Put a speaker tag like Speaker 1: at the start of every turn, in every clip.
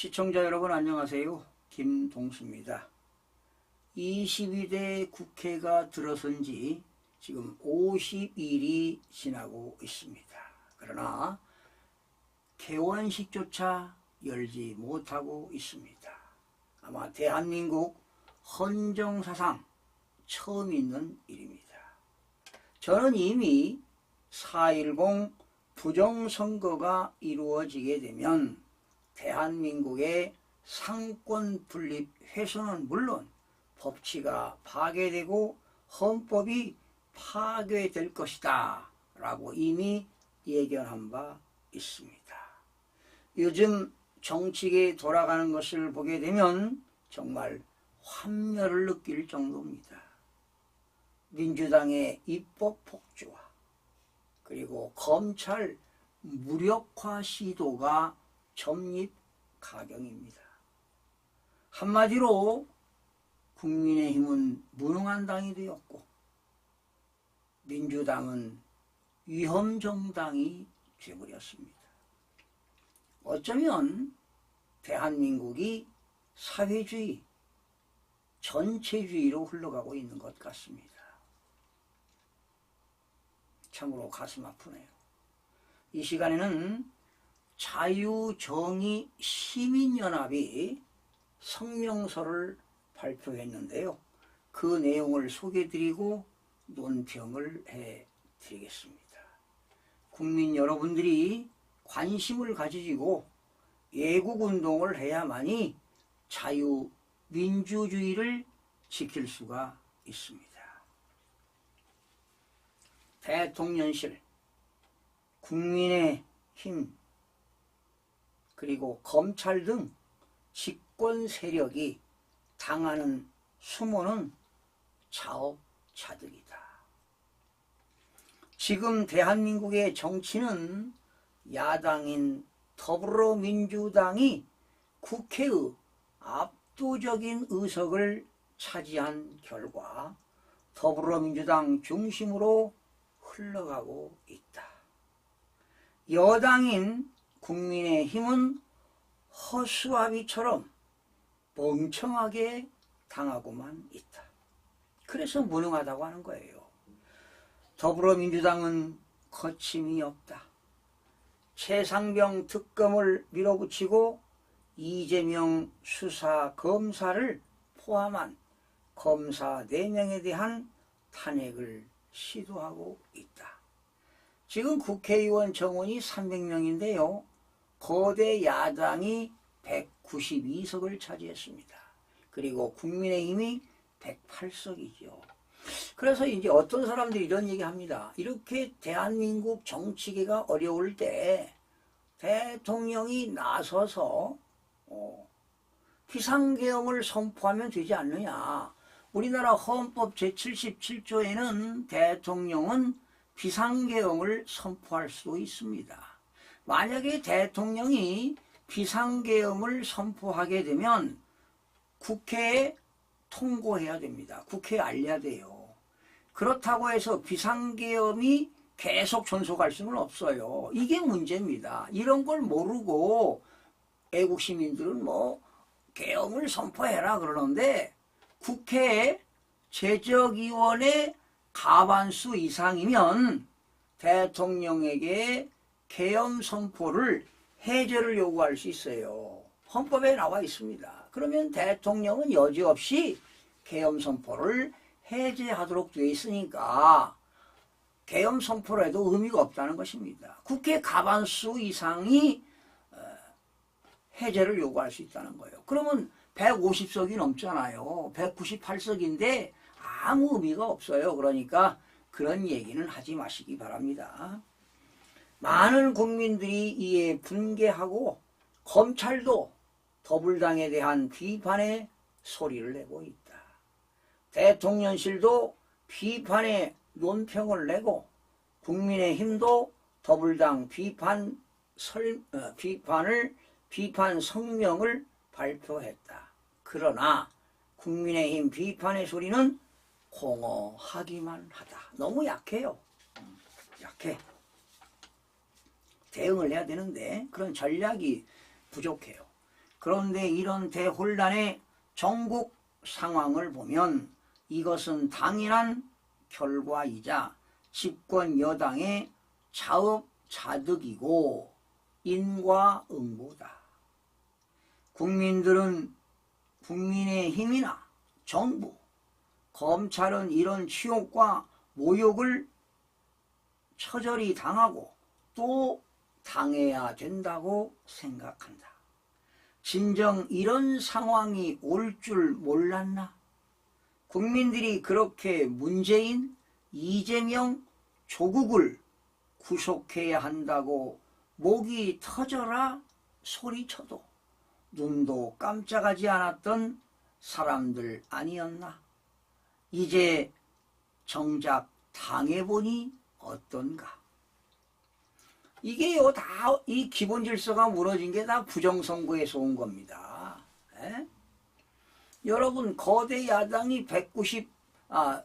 Speaker 1: 시청자 여러분 안녕하세요. 김동수입니다. 22대 국회가 들어선 지 지금 50일이 지나고 있습니다. 그러나 개원식조차 열지 못하고 있습니다. 아마 대한민국 헌정사상 처음 있는 일입니다. 저는 이미 4.10 부정선거가 이루어지게 되면 대한민국의 상권 분립 훼손은 물론 법치가 파괴되고 헌법이 파괴될 것이다 라고 이미 예견한 바 있습니다. 요즘 정치계에 돌아가는 것을 보게 되면 정말 환멸을 느낄 정도입니다. 민주당의 입법 폭주와 그리고 검찰 무력화 시도가 점입가경입니다. 한마디로 국민의힘은 무능한 당이 되었고 민주당은 위험정당이 되어버렸습니다. 어쩌면 대한민국이 사회주의, 전체주의로 흘러가고 있는 것 같습니다. 참으로 가슴 아프네요. 이 시간에는 자유정의시민연합이 성명서를 발표했는데요. 그 내용을 소개해드리고 논평을 해드리겠습니다. 국민 여러분들이 관심을 가지시고 애국운동을 해야만이 자유민주주의를 지킬 수가 있습니다. 대통령실, 국민의힘, 그리고 검찰 등 집권 세력이 당하는 수모는 자업자득이다. 지금 대한민국의 정치는 야당인 더불어민주당이 국회의 압도적인 의석을 차지한 결과 더불어민주당 중심으로 흘러가고 있다. 여당인 국민의힘은 허수아비처럼 멍청하게 당하고만 있다. 그래서 무능하다고 하는 거예요. 더불어민주당은 거침이 없다. 최상병 특검을 밀어붙이고 이재명 수사검사를 포함한 검사 4명에 대한 탄핵을 시도하고 있다. 지금 국회의원 정원이 300명인데요. 거대 야당이 192석을 차지했습니다. 그리고 국민의힘이 108석이죠. 그래서 이제 어떤 사람들이 이런 얘기 합니다. 이렇게 대한민국 정치계가 어려울 때 대통령이 나서서 비상계엄을 선포하면 되지 않느냐. 우리나라 헌법 제77조에는 대통령은 비상계엄을 선포할 수도 있습니다. 만약에 대통령이 비상계엄을 선포하게 되면 국회에 통고해야 됩니다. 국회에 알려야 돼요. 그렇다고 해서 비상계엄이 계속 존속할 수는 없어요. 이게 문제입니다. 이런 걸 모르고 애국시민들은 계엄을 선포해라 그러는데 국회에 제적위원회 과반수 이상이면 대통령에게 계엄 선포를 해제를 요구할 수 있어요. 헌법에 나와 있습니다. 그러면 대통령은 여지없이 계엄 선포를 해제하도록 되어 있으니까 계엄 선포를 해도 의미가 없다는 것입니다. 국회 과반수 이상이 해제를 요구할 수 있다는 거예요. 그러면 150석이 넘잖아요. 198석인데 아무 의미가 없어요. 그러니까 그런 얘기는 하지 마시기 바랍니다. 많은 국민들이 이에 분개하고 검찰도 더불당에 대한 비판의 소리를 내고 있다. 대통령실도 비판의 논평을 내고 국민의힘도 더불당 비판 성명을 발표했다. 그러나 국민의힘 비판의 소리는 공허하기만 하다. 너무 약해요. 약해. 대응을 해야 되는데 그런 전략이 부족해요. 그런데 이런 대혼란의 전국 상황을 보면 이것은 당연한 결과이자 집권 여당의 자업자득이고 인과응보다. 국민들은 국민의힘이나 정부, 검찰은 이런 치욕과 모욕을 처절히 당하고 또 당해야 된다고 생각한다. 진정 이런 상황이 올 줄 몰랐나? 국민들이 그렇게 문재인, 이재명, 조국을 구속해야 한다고 목이 터져라 소리쳐도 눈도 깜짝하지 않았던 사람들 아니었나? 이제 정작 당해보니 어떤가? 이게요, 다 이 기본 질서가 무너진 게 다 부정선거에서 온 겁니다. 에? 여러분, 거대 야당이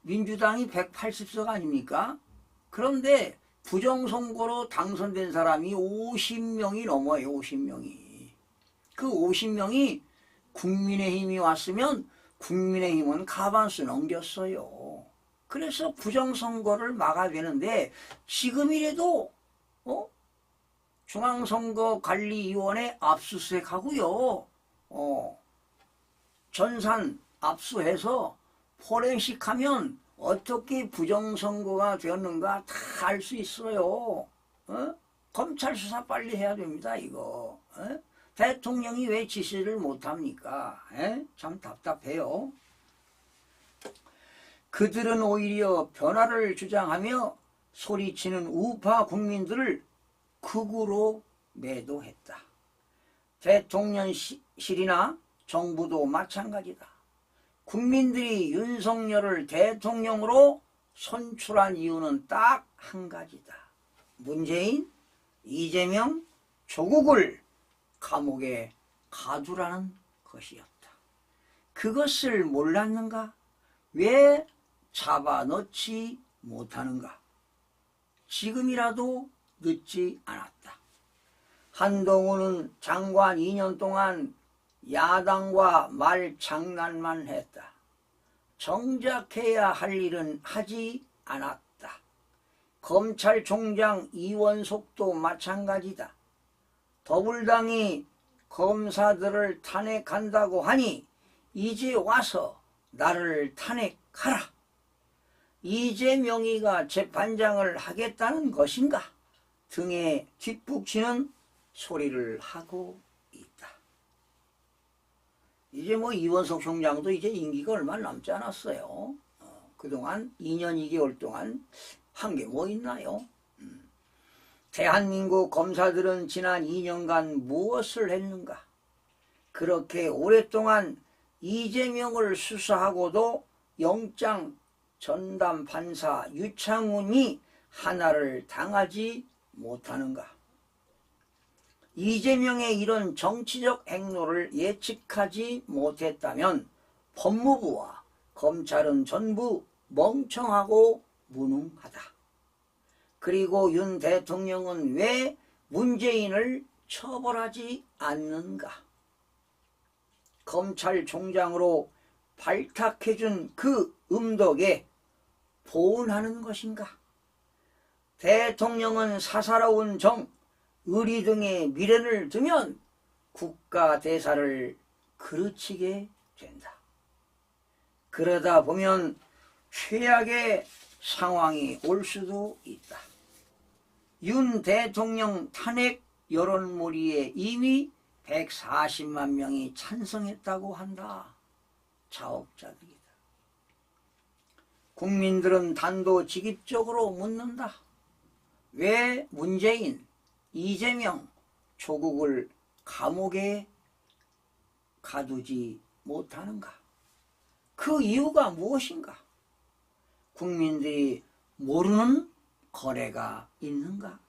Speaker 1: 민주당이 180석 아닙니까? 그런데 부정선거로 당선된 사람이 50명이 넘어요, 50명이. 그 50명이 국민의힘이 왔으면 국민의힘은 가반수 넘겼어요. 그래서 부정선거를 막아야 되는데 지금이라도 중앙선거관리위원회 압수수색하고요. 전산 압수해서 포렌식하면 어떻게 부정선거가 되었는가 다 알 수 있어요. 검찰 수사 빨리 해야 됩니다, 이거. 대통령이 왜 지시를 못합니까? 참 답답해요. 그들은 오히려 변화를 주장하며 소리치는 우파 국민들을 극우로 매도했다. 대통령실이나 정부도 마찬가지다. 국민들이 윤석열을 대통령으로 선출한 이유는 딱 한 가지다. 문재인, 이재명, 조국을 감옥에 가두라는 것이었다. 그것을 몰랐는가? 왜 잡아넣지 못하는가? 지금이라도 늦지 않았다. 한동훈은 장관 2년 동안 야당과 말장난만 했다. 정작해야 할 일은 하지 않았다. 검찰총장 이원석도 마찬가지다. 더불당이 검사들을 탄핵한다고 하니 이제 와서 나를 탄핵하라. 이재명이가 재판장을 하겠다는 것인가? 등에 뒷북치는 소리를 하고 있다. 이제 이원석 총장도 이제 임기가 얼마 남지 않았어요. 그동안 2년 2개월 동안 한 게 뭐 있나요? 대한민국 검사들은 지난 2년간 무엇을 했는가? 그렇게 오랫동안 이재명을 수사하고도 영장 전담 판사 유창훈이 하나를 당하지 못하는가? 이재명의 이런 정치적 행로를 예측하지 못했다면 법무부와 검찰은 전부 멍청하고 무능하다. 그리고 윤 대통령은 왜 문재인을 처벌하지 않는가? 검찰총장으로 발탁해준 그 음덕에 보은하는 것인가? 대통령은 사사로운 정, 의리 등의 미련을 두면 국가 대사를 그르치게 된다. 그러다 보면 최악의 상황이 올 수도 있다. 윤 대통령 탄핵 여론몰이에 이미 140만 명이 찬성했다고 한다. 자업자득이다. 국민들은 단도직입적으로 묻는다. 왜 문재인, 이재명, 조국을 감옥에 가두지 못하는가? 그 이유가 무엇인가? 국민들이 모르는 거래가 있는가?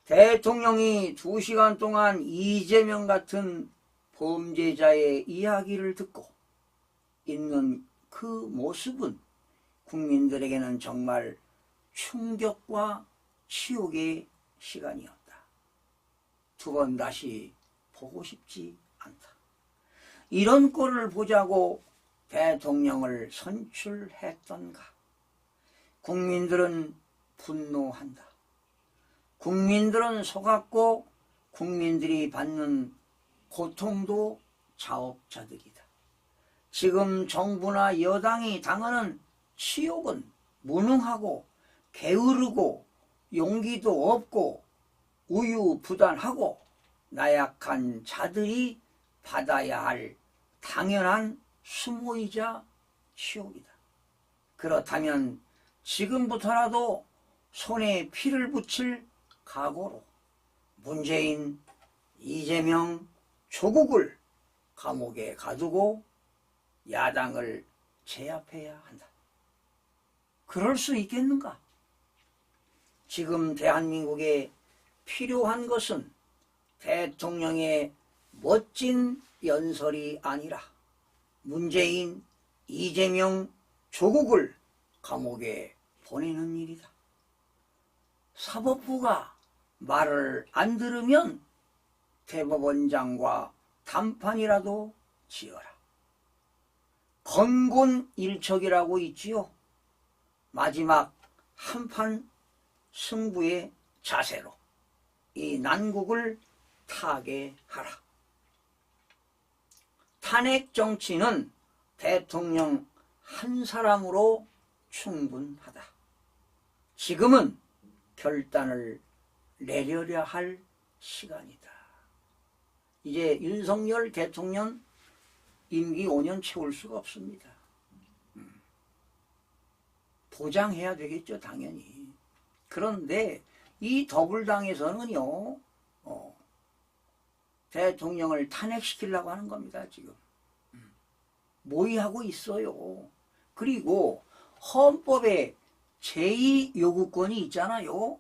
Speaker 1: 대통령이 2시간 동안 이재명 같은 범죄자의 이야기를 듣고 있는 그 모습은 국민들에게는 정말 충격과 치욕의 시간이었다. 두 번 다시 보고 싶지 않다. 이런 꼴을 보자고 대통령을 선출했던가. 국민들은 분노한다. 국민들은 속았고 국민들이 받는 고통도 자업자득이다. 지금 정부나 여당이 당하는 치욕은 무능하고 게으르고 용기도 없고 우유부단하고 나약한 자들이 받아야 할 당연한 수모이자 치욕이다. 그렇다면 지금부터라도 손에 피를 붙일 각오로 문재인, 이재명, 조국을 감옥에 가두고 야당을 제압해야 한다. 그럴 수 있겠는가? 지금 대한민국에 필요한 것은 대통령의 멋진 연설이 아니라 문재인, 이재명, 조국을 감옥에 보내는 일이다. 사법부가 말을 안 들으면 대법원장과 단판이라도 지어라. 건곤일척이라고 있지요. 마지막 한판 승부의 자세로 이 난국을 타개하라. 탄핵 정치는 대통령 한 사람으로 충분하다. 지금은 결단을 내려야 할 시간이다. 이제 윤석열 대통령 임기 5년 채울 수가 없습니다. 보장해야 되겠죠, 당연히. 그런데 이 더불당에서는요, 대통령을 탄핵시키려고 하는 겁니다, 지금. 모의하고 있어요. 그리고 헌법에 제2요구권이 있잖아요.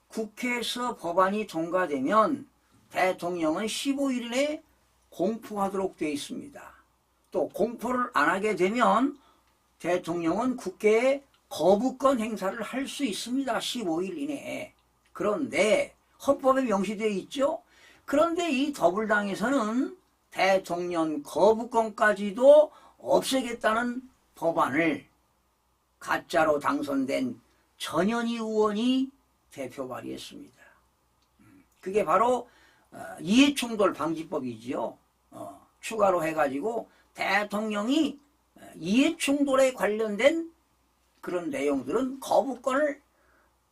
Speaker 1: 국회에서 법안이 통과되면 대통령은 15일 내에 공포하도록 되어 있습니다. 또 공포를 안 하게 되면 대통령은 국회에 거부권 행사를 할 수 있습니다. 15일 이내에. 그런데 헌법에 명시되어 있죠. 그런데 이 더불당에서는 대통령 거부권까지도 없애겠다는 법안을 가짜로 당선된 전현희 의원이 대표 발의했습니다. 그게 바로 이해충돌 방지법이지요. 추가로 해가지고 대통령이 이해충돌에 관련된 그런 내용들은 거부권을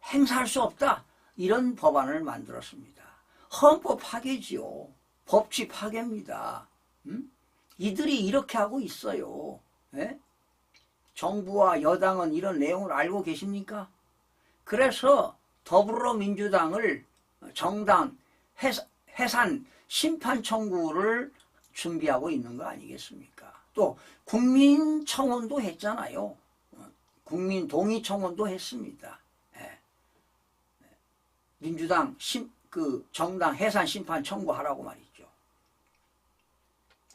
Speaker 1: 행사할 수 없다. 이런 법안을 만들었습니다. 헌법 파괴지요. 법치 파괴입니다. 이들이 이렇게 하고 있어요. 예? 정부와 여당은 이런 내용을 알고 계십니까? 그래서 더불어민주당을 정당 해산 심판 청구를 준비하고 있는 거 아니겠습니까? 또 국민청원도 했잖아요. 국민동의청원도 했습니다. 예. 민주당 정당 해산 심판 청구하라고 말이죠.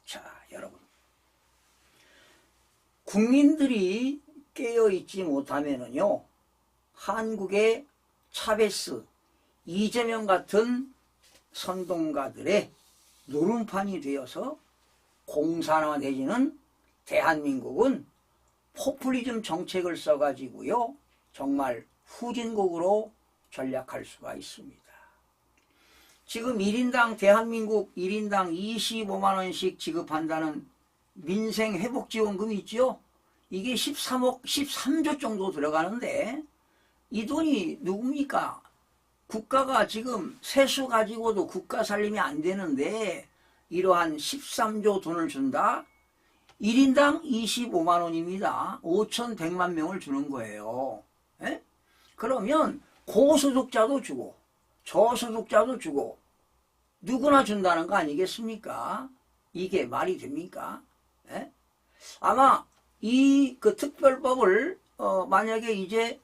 Speaker 1: 자, 여러분. 국민들이 깨어있지 못하면은요, 한국의 차베스, 이재명 같은 선동가들의 노름판이 되어서 공산화 내지는 대한민국은 포퓰리즘 정책을 써가지고요, 정말 후진국으로 전락할 수가 있습니다. 지금 1인당 대한민국 1인당 25만 원씩 지급한다는 민생회복지원금 있죠? 이게 13조 정도 들어가는데 이 돈이 누굽니까? 국가가 지금 세수 가지고도 국가 살림이 안 되는데 이러한 13조 돈을 준다? 1인당 25만 원입니다. 5,100만 명을 주는 거예요. 에? 그러면 고소득자도 주고 저소득자도 주고 누구나 준다는 거 아니겠습니까? 이게 말이 됩니까? 에? 아마 이 특별법을 만약에 이제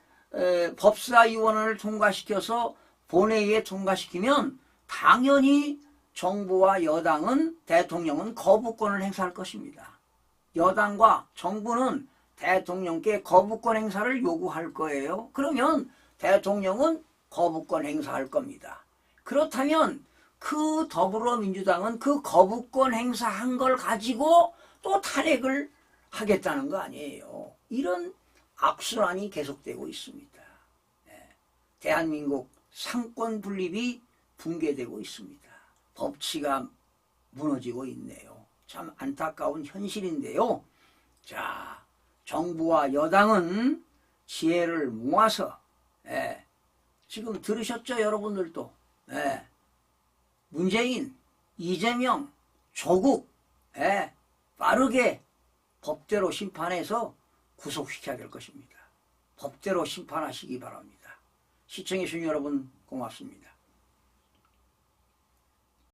Speaker 1: 법사위원회를 통과시켜서 본회의에 통과시키면 당연히 정부와 여당은 대통령은 거부권을 행사할 것입니다. 여당과 정부는 대통령께 거부권 행사를 요구할 거예요. 그러면 대통령은 거부권 행사할 겁니다. 그렇다면 그 더불어민주당은 그 거부권 행사한 걸 가지고 또 탄핵을 하겠다는 거 아니에요. 이런 악순환이 계속되고 있습니다. 대한민국 상권 분립이 붕괴되고 있습니다. 법치가 무너지고 있네요. 참 안타까운 현실인데요. 자, 정부와 여당은 지혜를 모아서 지금 들으셨죠, 여러분들도? 문재인, 이재명, 조국 빠르게 법대로 심판해서 구속시켜야 될 것입니다. 법대로 심판하시기 바랍니다. 시청해주신 여러분 고맙습니다.